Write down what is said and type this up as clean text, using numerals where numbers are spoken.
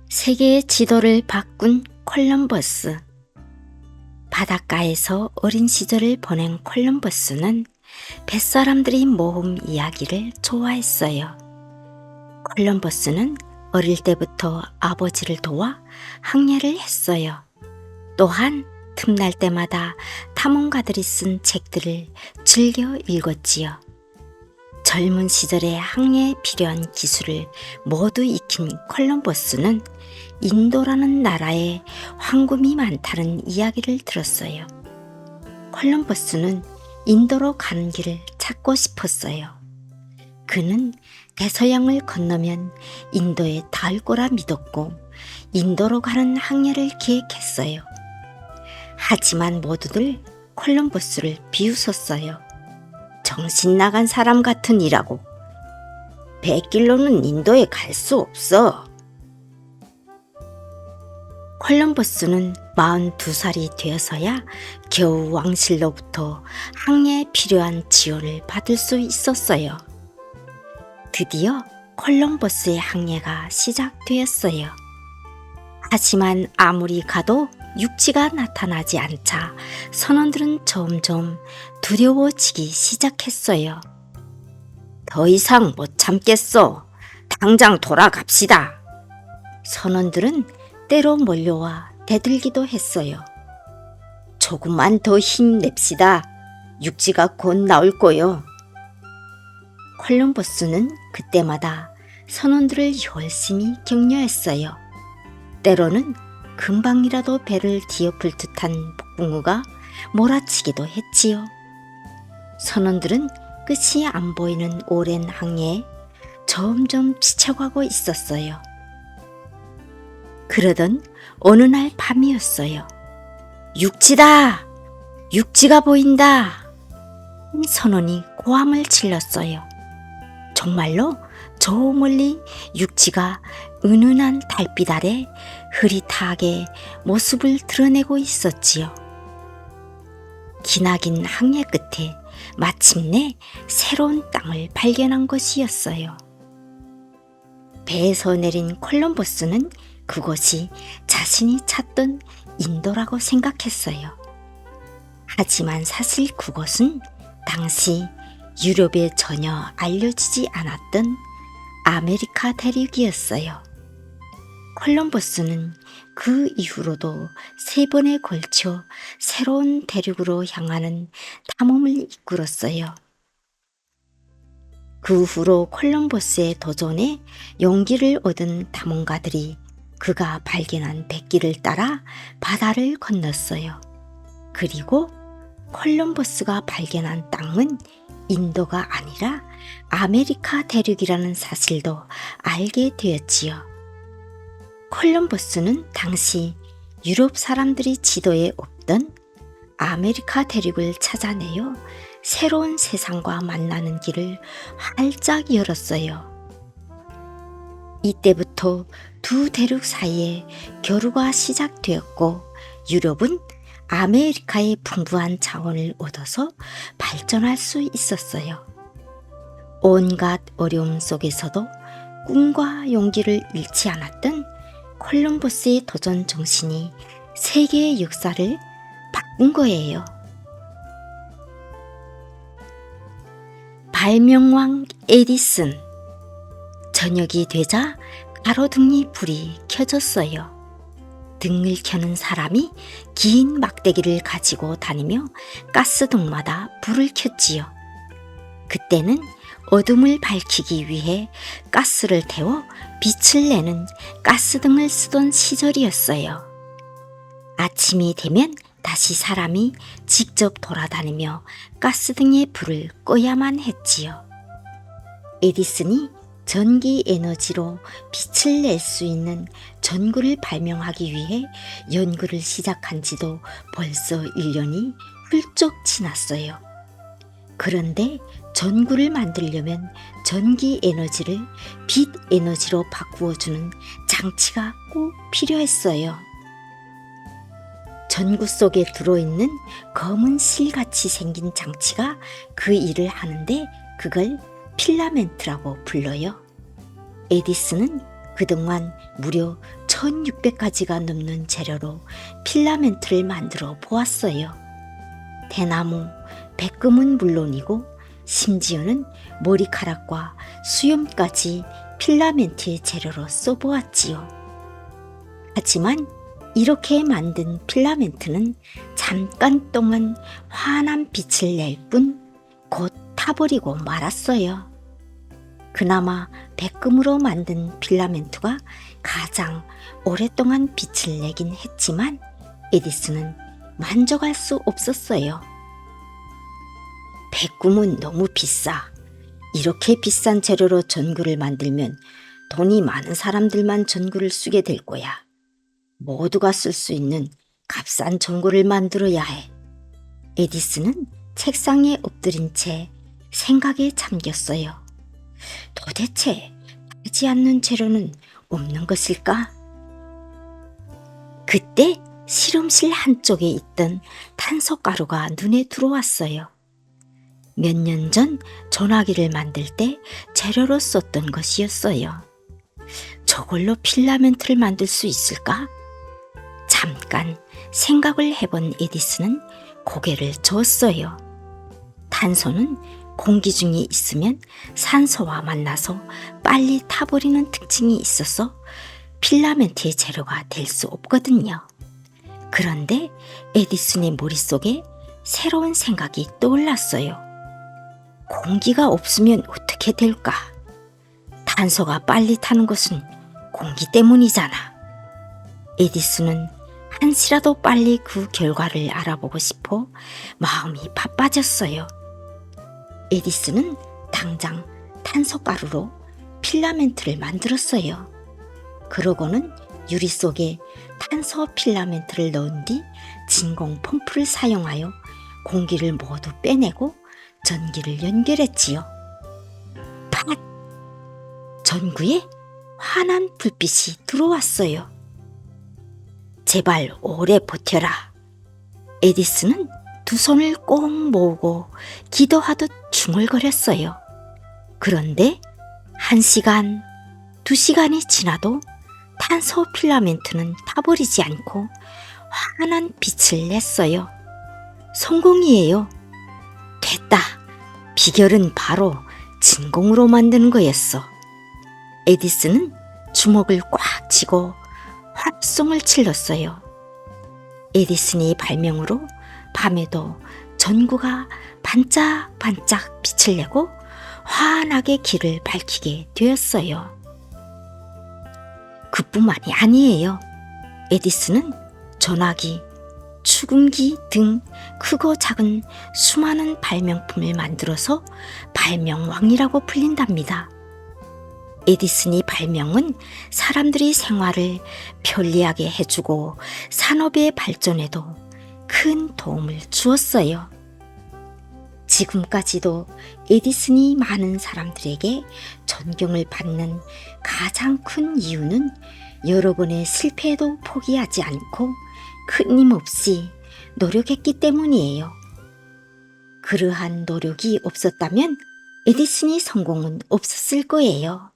세계의 지도를 바꾼 콜럼버스. 바닷가에서 어린 시절을 보낸 콜럼버스는 뱃사람들이 모험 이야기를 좋아했어요. 콜럼버스는 어릴 때부터 아버지를 도와 항해를 했어요. 또한 틈날 때마다 탐험가들이 쓴 책들을 즐겨 읽었지요. 젊은 시절에 항해에 필요한 기술을 모두 익힌 콜럼버스는 인도라는 나라에 황금이 많다는 이야기를 들었어요. 콜럼버스는 인도로 가는 길을 찾고 싶었어요. 그는 대서양을 건너면 인도에 닿을 거라 믿었고 인도로 가는 항해를 계획했어요. 하지만 모두들 콜럼버스를 비웃었어요. 정신 나간 사람 같은 이라고. 배길로는 인도에 갈 수 없어. 콜럼버스는 42살이 되어서야 겨우 왕실로부터 항해에 필요한 지원을 받을 수 있었어요. 드디어 콜럼버스의 항해가 시작되었어요. 하지만 아무리 가도 육지가 나타나지 않자 선원들은 점점 두려워지기 시작했어요. 더 이상 못 참겠어. 당장 돌아갑시다. 선원들은 때로 몰려와 대들기도 했어요. 조금만 더 힘냅시다. 육지가 곧 나올 거요. 콜럼버스는 그때마다 선원들을 열심히 격려했어요. 때로는 금방이라도 배를 뒤엎을 듯한 폭풍우가 몰아치기도 했지요. 선원들은 끝이 안 보이는 오랜 항해에 점점 지쳐가고 있었어요. 그러던 어느 날 밤이었어요. 육지다! 육지가 보인다! 선원이 고함을 질렀어요. 정말로 저 멀리 육지가 은은한 달빛 아래 흐릿하게 모습을 드러내고 있었지요. 기나긴 항해 끝에 마침내 새로운 땅을 발견한 것이었어요. 배에서 내린 콜럼버스는 그곳이 자신이 찾던 인도라고 생각했어요. 하지만 사실 그곳은 당시 유럽에 전혀 알려지지 않았던 아메리카 대륙이었어요. 콜럼버스는 그 이후로도 3번에 걸쳐 새로운 대륙으로 향하는 탐험을 이끌었어요. 그 후로 콜럼버스의 도전에 용기를 얻은 탐험가들이 그가 발견한 백길을 따라 바다를 건넜어요. 그리고 콜럼버스가 발견한 땅은 인도가 아니라 아메리카 대륙이라는 사실도 알게 되었지요. 콜럼버스는 당시 유럽 사람들이 지도에 없던 아메리카 대륙을 찾아내어 새로운 세상과 만나는 길을 활짝 열었어요. 이때부터 두 대륙 사이에 교류가 시작되었고 유럽은 아메리카의 풍부한 자원을 얻어서 발전할 수 있었어요. 온갖 어려움 속에서도 꿈과 용기를 잃지 않았던 콜럼버스의 도전 정신이 세계의 역사를 바꾼 거예요. 발명왕 에디슨. 저녁이 되자 가로등이 불이 켜졌어요. 등을 켜는 사람이 긴 막대기를 가지고 다니며 가스등마다 불을 켰지요. 그때는 어둠을 밝히기 위해 가스를 태워 빛을 내는 가스등을 쓰던 시절이었어요. 아침이 되면 다시 사람이 직접 돌아다니며 가스등의 불을 꺼야만 했지요. 에디슨이 전기 에너지로 빛을 낼 수 있는 전구를 발명하기 위해 연구를 시작한 지도 벌써 1년이 훌쩍 지났어요. 그런데 전구를 만들려면 전기 에너지를 빛 에너지로 바꾸어주는 장치가 꼭 필요했어요. 전구 속에 들어있는 검은 실같이 생긴 장치가 그 일을 하는데 그걸 필라멘트라고 불러요. 에디슨은 그동안 무려 1600가지가 넘는 재료로 필라멘트를 만들어 보았어요. 대나무, 백금은 물론이고 심지어는 머리카락과 수염까지 필라멘트의 재료로 써보았지요. 하지만 이렇게 만든 필라멘트는 잠깐 동안 환한 빛을 낼 뿐 곧 타버리고 말았어요. 그나마 백금으로 만든 필라멘트가 가장 오랫동안 빛을 내긴 했지만 에디슨은 만족할 수 없었어요. 백금은 너무 비싸. 이렇게 비싼 재료로 전구를 만들면 돈이 많은 사람들만 전구를 쓰게 될 거야. 모두가 쓸 수 있는 값싼 전구를 만들어야 해. 에디슨은 책상에 엎드린 채 생각에 잠겼어요. 도대체 다르지 않는 재료는 없는 것일까? 그때 실험실 한쪽에 있던 탄소가루가 눈에 들어왔어요. 몇 년 전 전화기를 만들 때 재료로 썼던 것이었어요. 저걸로 필라멘트를 만들 수 있을까? 잠깐 생각을 해본 에디슨은 고개를 저었어요. 탄소는 공기 중에 있으면 산소와 만나서 빨리 타버리는 특징이 있어서 필라멘트의 재료가 될 수 없거든요. 그런데 에디슨의 머릿속에 새로운 생각이 떠올랐어요. 공기가 없으면 어떻게 될까? 탄소가 빨리 타는 것은 공기 때문이잖아. 에디슨은 한시라도 빨리 그 결과를 알아보고 싶어 마음이 바빠졌어요. 에디슨은 당장 탄소가루로 필라멘트를 만들었어요. 그러고는 유리 속에 탄소 필라멘트를 넣은 뒤 진공 펌프를 사용하여 공기를 모두 빼내고 전기를 연결했지요. 팟! 전구에 환한 불빛이 들어왔어요. 제발 오래 버텨라. 에디슨은 두 손을 꼭 모으고 기도하듯 중얼거렸어요. 그런데 1시간, 2시간이 지나도 탄소 필라멘트는 타버리지 않고 환한 빛을 냈어요. 성공이에요. 됐다. 비결은 바로 진공으로 만드는 거였어. 에디슨은 주먹을 꽉 쥐고 활성을 찔렀어요. 에디슨의 발명으로 밤에도 전구가 반짝반짝 빛을 내고 환하게 길을 밝히게 되었어요. 그뿐만이 아니에요. 에디슨은 전화기, 축음기 등 크고 작은 수많은 발명품을 만들어서 발명왕이라고 불린답니다. 에디슨의 발명은 사람들의 생활을 편리하게 해주고 산업의 발전에도 큰 도움을 주었어요. 지금까지도 에디슨이 많은 사람들에게 존경을 받는 가장 큰 이유는 여러 번의 실패에도 포기하지 않고 끊임없이 노력했기 때문이에요. 그러한 노력이 없었다면 에디슨의 성공은 없었을 거예요.